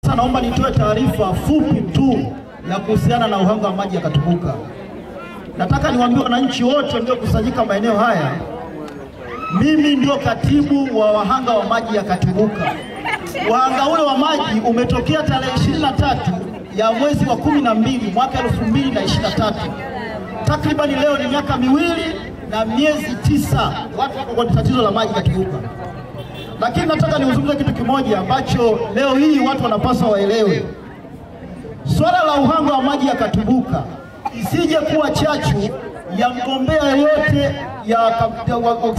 Sasa naomba nitoe taarifa fupi tu ya kuhusiana na uhanga wa maji ya Katubuka. Nataka niwaambie wananchi wote mliokusanyika maeneo haya, mimi ndio katibu wa wahanga wa maji ya Katubuka. Uhanga ule wa maji umetokea tarehe 23 ya mwezi wa 12 mwaka 2023. Takriban leo ni miaka 2 na miezi 9 watu wako kwa tatizo la maji Katubuka. Lakini nataka niuzungumze kitu kimoja ambacho leo hii watu wanapaswa waelewe. Swala la uhanga wa maji ya Katubuka isije kuwa chachu ya mgombea yote ya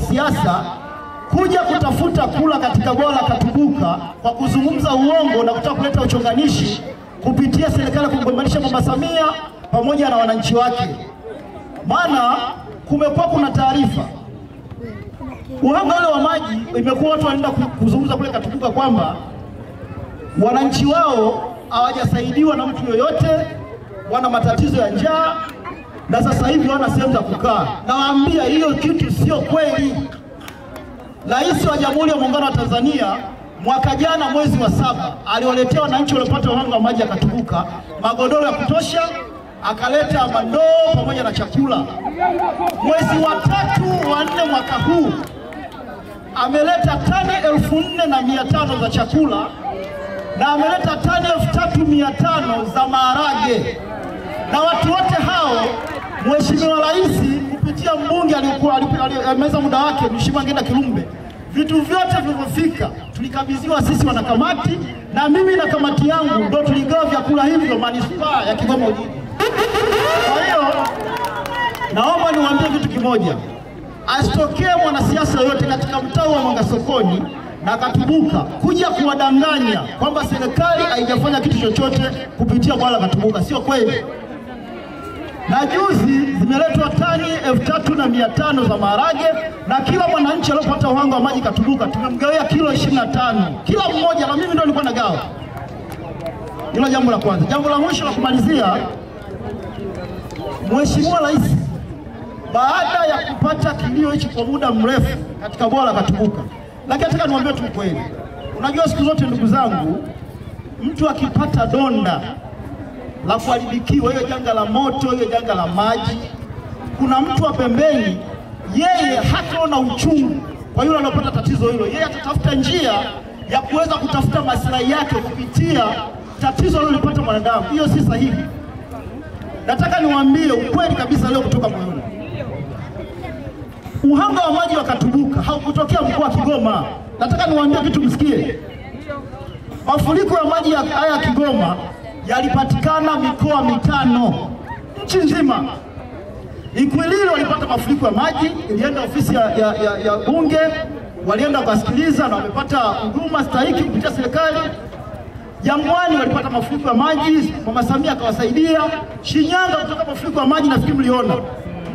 siasa kuja kutafuta kula katika bwawa la Katubuka kwa kuzungumza uongo na kutaka kuleta uchonganishi kupitia serikali kugombanisha Mama Samia pamoja na wananchi wake. Maana kumekuwa kuna taarifa uhanga ule wa maji imekuwa watu wanaenda kuzungumza kule Katubuka kwamba wananchi wao hawajasaidiwa na mtu yoyote, wana matatizo ya njaa na sasa hivi wana sehemu za kukaa. Nawaambia hiyo kitu sio kweli. Rais wa Jamhuri ya Muungano wa Tanzania mwaka jana mwezi wa 7 aliwaletea wananchi waliopata uhanga wa maji ya Katubuka magodoro ya kutosha, akaleta mandoo pamoja na chakula. Mwezi wa 3 wa 4 mwaka huu ameleta tani 4,500 za chakula na ameleta tani 3,500 za maharage. Na watu wote hao Mheshimiwa Rais kupitia mbunge alimaliza muda wake Mheshimiwa Ngenda Kilumbe, vitu vyote vilivyofika tulikabidhiwa sisi wanakamati, na mimi na kamati yangu ndio tuligawa vyakula hivyo manispaa ya Kigoma Ujiji. Kwa hiyo naomba niwaambie kitu kimoja, asitokee mwanasiasa yote katika mtaa wa Mwanga Sokoni na Katubuka kuja kuwadanganya kwamba serikali haijafanya kitu chochote kupitia bwawa la Katubuka. Sio kweli. Na juzi zimeletwa tani 3,500 za maharage, na kila mwananchi aliyopata uhanga wa maji Katubuka tumemgawia kilo 25 kila mmoja, na mimi ndio nilikuwa nagawa. Hilo jambo la kwanza. Jambo la mwisho la kumalizia, Mheshimiwa Rais baada ya kupata kilio hichi kwa muda mrefu katika bwawa la Katubuka, lakini nataka niwaambie tu kweli. Unajua siku zote ndugu zangu, mtu akipata donda la kuharibikiwa, hiyo janga la moto, hiyo janga la maji, kuna mtu wa pembeni yeye hataona uchungu kwa yule anayopata tatizo hilo. Yeye atatafuta njia ya kuweza kutafuta maslahi yake kupitia tatizo alilopata mwanadamu. Hiyo si sahihi. Nataka niwaambie ukweli kabisa leo kutoka moyoni. Uhanga wa maji wa Katubuka haukutokea mkoa wa Kigoma. Nataka niwaambie kitu msikie. Mafuriko ya maji ya Kigoma yalipatikana mikoa 5 nchi nzima. Ikwililo walipata mafuriko ya maji, ilienda ofisi ya bunge, walienda kusikiliza na wamepata huduma stahiki kupitia serikali. Jangwani walipata mafuriko ya maji, Mama Samia akawasaidia. Shinyanga kutoka mafuriko ya maji nafikiri mliona.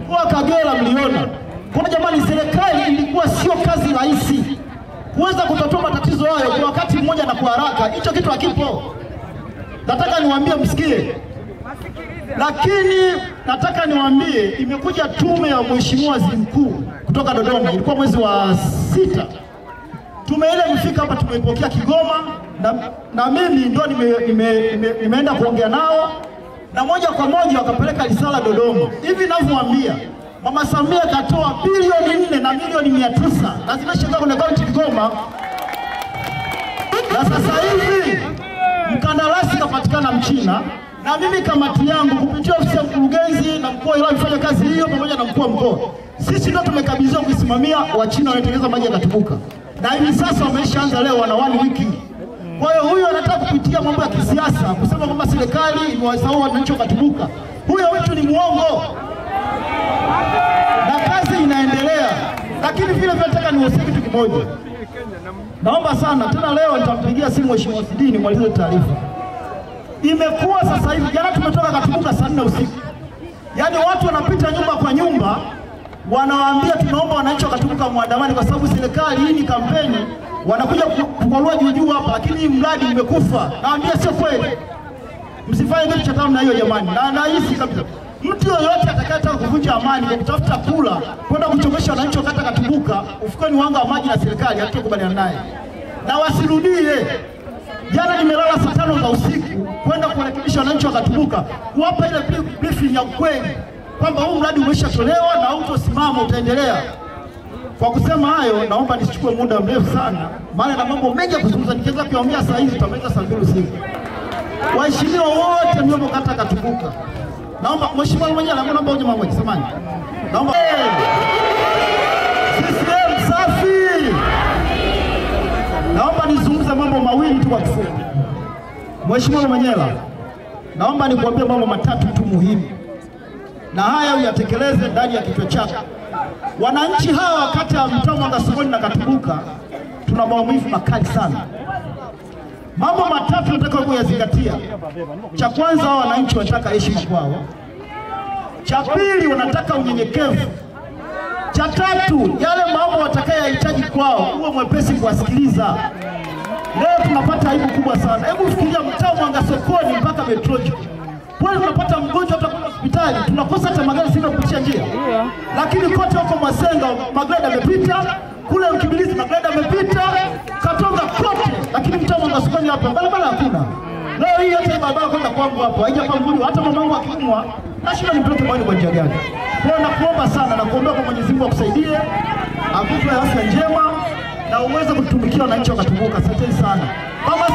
Mkoa Kagera mliona. Kwa jamani, serikali ilikuwa sio kazi rahisi kuweza kutatua matatizo hayo kwa wakati mmoja na kwa haraka. Hicho kitu hakipo. Nataka niwaambie msikie. Lakini nataka niwaambie imekuja tume ya Mheshimiwa Waziri Mkuu kutoka Dodoma, ilikuwa mwezi wa 6. Tume ile imefika hapa, tumeipokea Kigoma na mimi ndio nimeenda kuongea nao, na moja kwa moja wakapeleka risala Dodoma. Hivi ninavyowaambia, Mama Samia katoa bilioni 4 na milioni 900 na zimeshaanza kwenye akaunti Kigoma. Na sasa hivi mkandarasi kapatikana Mchina, na mimi kamati yangu kupitia ofisi ya mkurugenzi na mkuu wa wilaya ifanya kazi hiyo pamoja na mkuu wa mkoa. Sisi ndio tumekabidhiwa kusimamia Wachina wanaotengeneza maji ya Katubuka. Na hivi sasa wameshaanza leo, wana 1 wiki. Kwa hiyo huyu anataka kupitia mambo ya kisiasa kusema kwamba serikali imewasahau wananchi wa Katubuka. Huyo mtu ni muongo. Na kazi inaendelea. Lakini vile nataka niwasie kitu kimoja. Naomba sana tena leo nitampigia simu Mheshimiwa Sidini mwalize taarifa. Imekuwa sasa hivi, jana tumetoka Katubuka saa 4 usiku. Yaani watu wanapita nyumba kwa nyumba wanawaambia tunaomba wananchi wa Katubuka muandamani kwa sababu serikali hii ni kampeni, wanakuja kukolua juu hapa, lakini mradi umekufa. Naambia sio kweli. Msifanye kitu cha namna hiyo jamani. Na nahisi kabisa mtu yoyote atakayetaka kuvunja amani kwa kutafuta kula kwenda kuchomesha wananchi wa kata Katubuka ufukweni uhanga wa maji na serikali, hatukubaliana naye. Na wasirudie. Jana nimelala saa 5 za usiku kwenda kurekebisha wananchi wa Katubuka, kuwapa ile briefing ya kweli kwamba huu mradi umeshatolewa na autosimama utaendelea. Kwa kusema hayo, naomba nisichukue muda mrefu sana, maana na mambo mengi ya kuzungumza. Nikianza kuongea saa hizi tutamaliza saa 2 usiku. Waheshimiwa wote mliopo kata Katubuka, naomba mheshimiwa mwenyewe, naomba uje mmoja samani. Naomba CCM safi. Naomba nizungumze mambo mawili tu kwa kifupi. Mheshimiwa mwenyewe, naomba nikuambie mambo matatu tu muhimu, na haya uyatekeleze ndani ya kichwa chako. Wananchi hawa kata ya mtaa Mwangasokoni na Katubuka tuna maumivu makali sana. Mambo matatu nataka kuyazingatia. Cha kwanza, hao wananchi wanataka heshima kwao. Cha pili, wanataka unyenyekevu. Cha tatu, yale mambo watakayohitaji kwao uwe mwepesi kuwasikiliza. Leo tunapata aibu kubwa sana. Hebu fikiria mtaa Mwangasokoni mpaka Metrojo. Pale tunapata mgonjwa hata kwa hospitali, tunakosa hata magari sio kupitia njia. Lakini kote huko Masenga magari yamepita, kule Mkimbilizi magari yamepita, Katonga kote, lakini mtaa Mwangasokoni hapa barabara hakuna. Leo hii hata barabara kwenda kwangu hapa haijapanguliwa, hata mamangu akiumwa nashinda nimpeleke mwani kwa njia gani. Kwa nakuomba sana na kuomba kwa Mwenyezi Mungu akusaidie, akupe afya njema na uweze kutumikia wananchi wa Katubuka. Asante sana. Mama